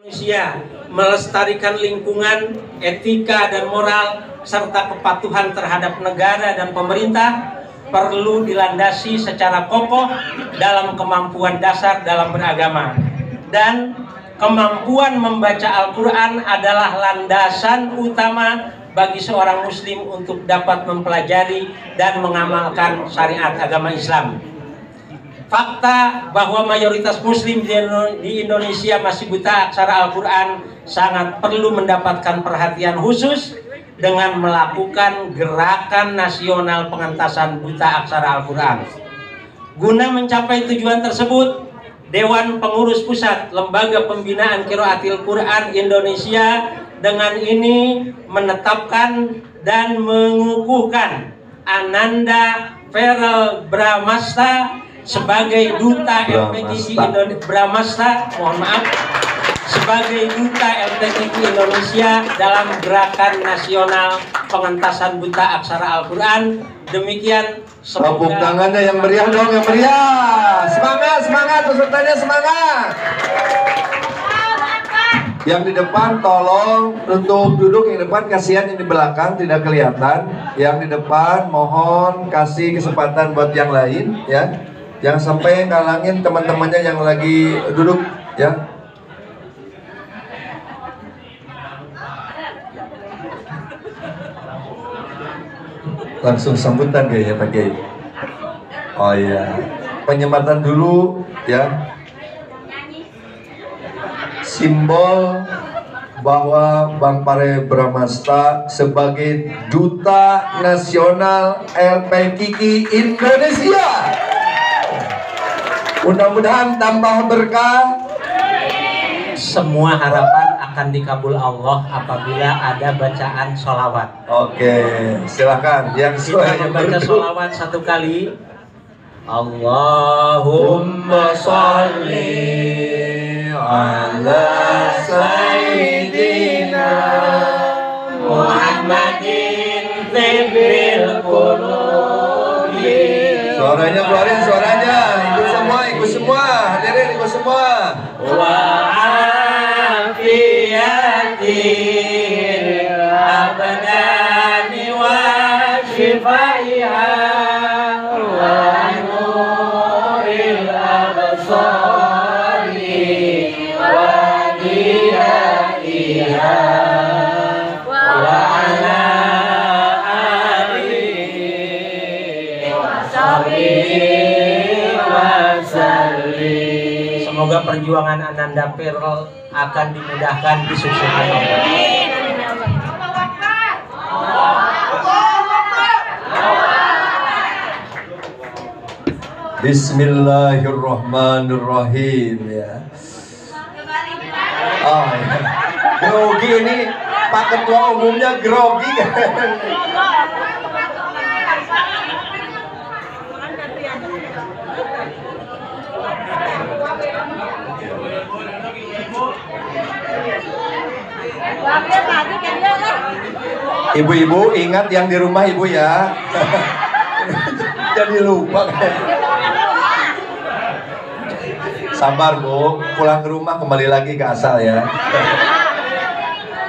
Indonesia melestarikan lingkungan, etika dan moral, serta kepatuhan terhadap negara dan pemerintah perlu dilandasi secara kokoh dalam kemampuan dasar dalam beragama. Dan kemampuan membaca Al-Quran adalah landasan utama bagi seorang muslim untuk dapat mempelajari dan mengamalkan syariat agama Islam. Fakta bahwa mayoritas muslim di Indonesia masih buta aksara Al-Quran sangat perlu mendapatkan perhatian khusus dengan melakukan gerakan nasional pengentasan buta aksara Al-Quran. Guna mencapai tujuan tersebut, Dewan Pengurus Pusat Lembaga Pembinaan Qiraatil Quran Indonesia dengan ini menetapkan dan mengukuhkan Ananda Feral Bramasta sebagai duta LPQI Indonesia, sebagai duta LPQI Indonesia dalam gerakan nasional pengentasan buta aksara Al-Quran. Demikian. Tepuk tangannya yang meriah dong, yang meriah. Semangat, semangat, pesertanya semangat. Yang di depan tolong untuk duduk yang di depan, kasihan yang di belakang tidak kelihatan. Yang di depan mohon kasih kesempatan buat yang lain ya. Jangan sampai ngalangin teman-temannya yang lagi duduk ya. Langsung sambutan kayaknya Pak Kiai. Oh iya, penyematan dulu ya. Simbol bahwa Bang Pare Bramasta sebagai duta nasional LPQI Indonesia. Mudah-mudahan tambah berkah. Semua harapan akan dikabul Allah apabila ada bacaan sholawat. Oke, silakan. Yang Kita membaca sholawat satu kali. Allahumma sholli ala sayyidina Muhammadin tibbil qulubi. Suaranya keluarin, suaranya. Ikut semua, hadirin ikut semua. Wa afiyatil abdani wa shifaiha wa nuril absari wa diyaiha wa ala alihi wa sahbihi. Semoga perjuangan Ananda Feral akan dimudahkan, disukseskan Allah. Bismillahirrahmanirrahim ya. Oh, ya. Grogi ini Pak Ketua Umumnya grogi kan? Ibu-ibu ingat yang di rumah ibu ya. Jadi lupa. Sabar Bu, pulang ke rumah kembali lagi ke asal ya.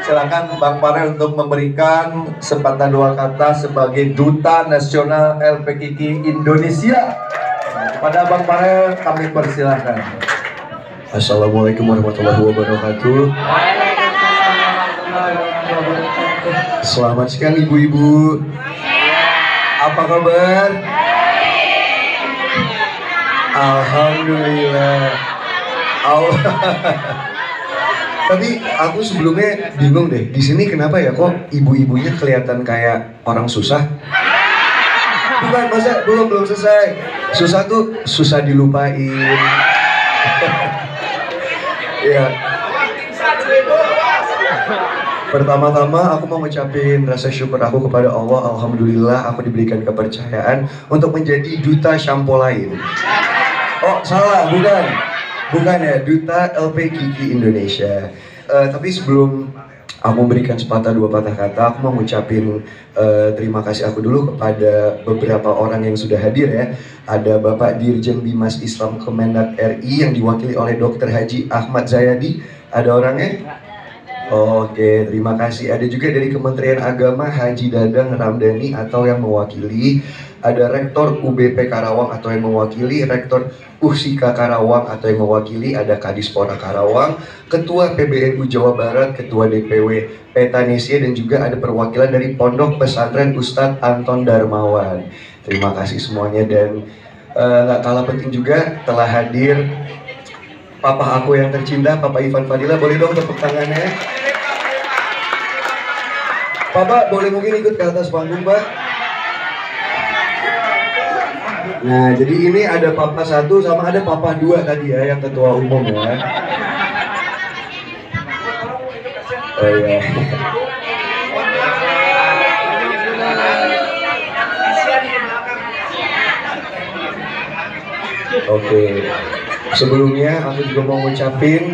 Silakan Bang Pare untuk memberikan sepatah dua kata sebagai duta nasional LPQI Indonesia. Kepada Bang Pare kami persilahkan. Assalamualaikum warahmatullahi wabarakatuh. Selamat siang ibu-ibu. Apa kabar? Alhamdulillah. Tapi aku sebelumnya bingung deh. Di sini kenapa ya kok ibu-ibunya kelihatan kayak orang susah? Bukan, masa belum selesai. Susah tuh susah dilupain. Ya. Pertama-tama aku mau ngucapin rasa syukur aku kepada Allah. Alhamdulillah aku diberikan kepercayaan untuk menjadi duta shampoo lain. Oh salah, bukan ya, duta LPQI Indonesia. Tapi sebelum aku memberikan sepatah dua patah kata, aku mau ngucapin terima kasih aku dulu kepada beberapa orang yang sudah hadir ya. Ada Bapak Dirjen Bimas Islam Kemendak RI yang diwakili oleh Dr. Haji Ahmad Zayadi. Ada orangnya? Oke, terima kasih. Ada juga dari Kementerian Agama Haji Dadang Ramdhani atau yang mewakili. Ada Rektor UBP Karawang atau yang mewakili. Rektor Usika Karawang atau yang mewakili. Ada Kadispora Karawang, Ketua PBNU Jawa Barat, Ketua DPW Petanesia, dan juga ada perwakilan dari Pondok Pesantren Ustadz Anton Darmawan. Terima kasih semuanya, dan nggak kalah penting juga telah hadir Papa aku yang tercinta, Papa Ivan Fadila. Boleh dong tepuk tangannya? Papa boleh mungkin ikut ke atas panggung, Pak? Nah, jadi ini ada Papa 1 sama ada Papa 2 tadi ya, yang ketua umum ya. Oh ya. Oke. Sebelumnya aku juga mau ngucapin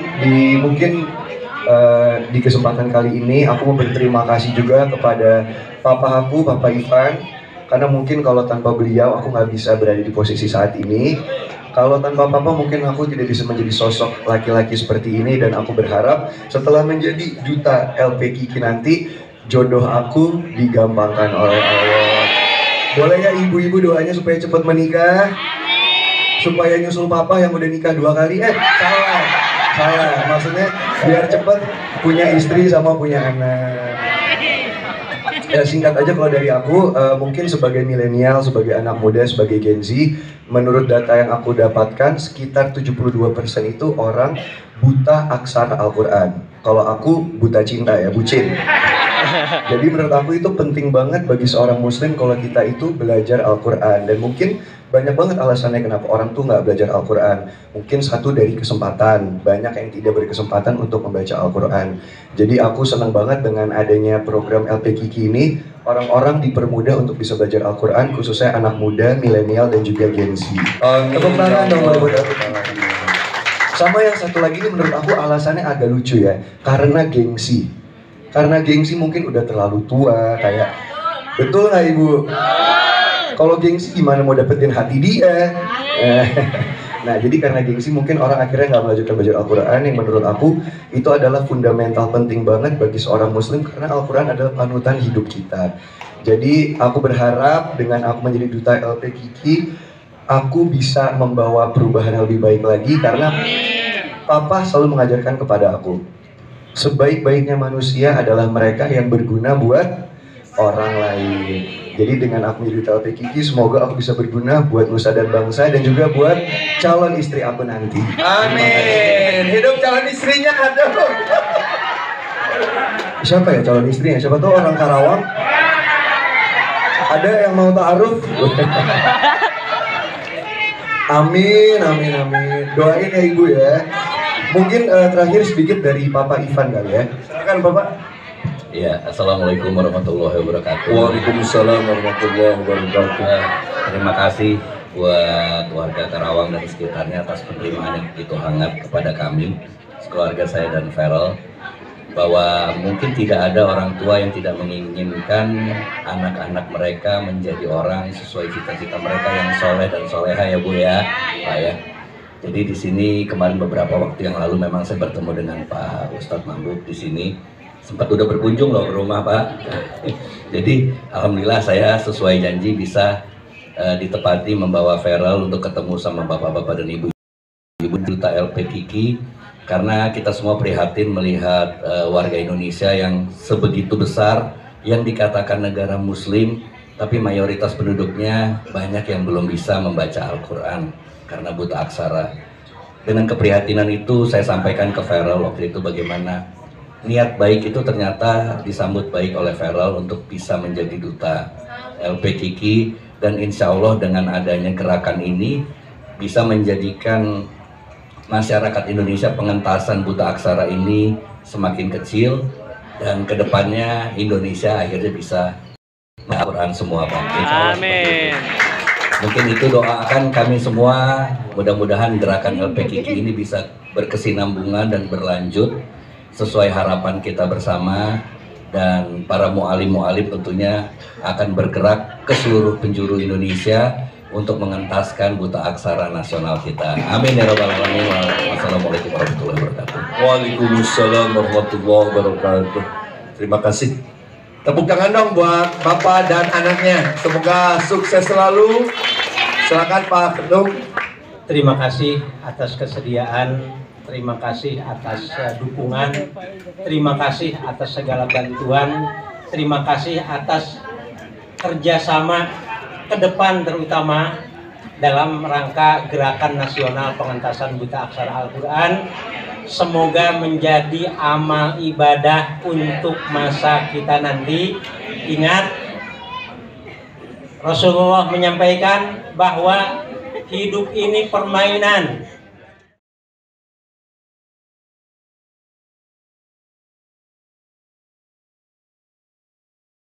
di kesempatan kali ini aku mau berterima kasih juga kepada Papa aku, Papa Ivan, karena mungkin kalau tanpa beliau aku nggak bisa berada di posisi saat ini. Kalau tanpa Papa mungkin aku tidak bisa menjadi sosok laki-laki seperti ini, dan aku berharap setelah menjadi duta LP Kiki nanti jodoh aku digampangkan oleh Allah. Boleh ya ibu-ibu doanya supaya cepat menikah? Supaya nyusul Papa yang udah nikah 2 kali? Salah, maksudnya biar cepet punya istri sama punya anak. Ya singkat aja kalau dari aku, mungkin sebagai milenial, sebagai anak muda, sebagai Gen Z, menurut data yang aku dapatkan sekitar 72% itu orang buta aksara Al-Quran. Kalau aku buta cinta ya, bucin. Jadi menurut aku itu penting banget bagi seorang muslim kalau kita itu belajar Al-Quran. Dan mungkin banyak banget alasannya kenapa orang tuh nggak belajar Al-Quran. Mungkin satu dari kesempatan, banyak yang tidak berkesempatan untuk membaca Al-Quran. Jadi aku senang banget dengan adanya program LP Kiki ini. Orang-orang dipermudah untuk bisa belajar Al-Quran, khususnya anak muda, milenial, dan juga Gen Z. Tepuk tangan dong buat aku. Sama yang satu lagi ini menurut aku alasannya agak lucu ya, karena gengsi. Karena gengsi mungkin udah terlalu tua, kayak betul nggak ibu? Kalau gengsi gimana mau dapetin hati dia? Nah jadi karena gengsi mungkin orang akhirnya nggak melanjutkan belajar Al-Quran, yang menurut aku itu adalah fundamental penting banget bagi seorang muslim, karena Al-Quran adalah panutan hidup kita. Jadi aku berharap dengan aku menjadi duta LP Kiki, aku bisa membawa perubahan yang lebih baik lagi, karena Papa selalu mengajarkan kepada aku, sebaik-baiknya manusia adalah mereka yang berguna buat orang lain. Jadi dengan aku menjadi duta LP Kiki, semoga aku bisa berguna buat nusa dan bangsa, dan juga buat calon istri aku nanti. Amin. Hidup calon istrinya ada. Siapa ya calon istrinya? Siapa tahu orang Karawang? Ada yang mau ta'aruf? Amin, amin, amin. Doain ya ibu ya. Mungkin terakhir sedikit dari Papa Ivan kali ya. Silakan Bapak. Ya, assalamualaikum warahmatullahi wabarakatuh. Waalaikumsalam warahmatullahi wabarakatuh. Terima kasih buat warga Karawang dan sekitarnya atas penerimaan yang begitu hangat kepada kami, keluarga saya dan Feral, bahwa mungkin tidak ada orang tua yang tidak menginginkan anak-anak mereka menjadi orang sesuai cita-cita mereka yang soleh dan soleha ya Bu ya, Pak ya. Jadi di sini kemarin beberapa waktu yang lalu memang saya bertemu dengan Pak Ustadz Mahbub di sini. Sempat udah berkunjung loh ke rumah Pak. Jadi alhamdulillah saya sesuai janji bisa ditepati membawa Feral untuk ketemu sama bapak-bapak dan ibu-ibu duta LP Kiki, karena kita semua prihatin melihat warga Indonesia yang sebegitu besar, yang dikatakan negara muslim, tapi mayoritas penduduknya banyak yang belum bisa membaca Al-Quran karena buta aksara. Dengan keprihatinan itu saya sampaikan ke Feral waktu itu bagaimana niat baik itu ternyata disambut baik oleh Feral untuk bisa menjadi duta LP Kiki, dan insya Allah dengan adanya gerakan ini bisa menjadikan masyarakat Indonesia pengentasan buta aksara ini semakin kecil, dan kedepannya Indonesia akhirnya bisa Al-Quran semua Pak. Amin. Mungkin itu doakan kami semua, mudah-mudahan gerakan LP Kiki ini bisa berkesinambungan dan berlanjut sesuai harapan kita bersama, dan para mu'alim-mu'alim tentunya akan bergerak ke seluruh penjuru Indonesia untuk mengentaskan buta aksara nasional kita. Amin ya rabbal alamin. Wassalamualaikum warahmatullahi wabarakatuh. Waalaikumsalam warahmatullahi wabarakatuh. Terima kasih. Tepuk tangan dong buat Bapak dan anaknya. Semoga sukses selalu. Silakan Pak Kedung. Terima kasih atas kesediaan, terima kasih atas dukungan, terima kasih atas segala bantuan, terima kasih atas kerjasama ke depan terutama dalam rangka Gerakan Nasional Pengentasan Buta Aksara Al-Quran. Semoga menjadi amal ibadah untuk masa kita nanti. Ingat, Rasulullah menyampaikan bahwa hidup ini permainan.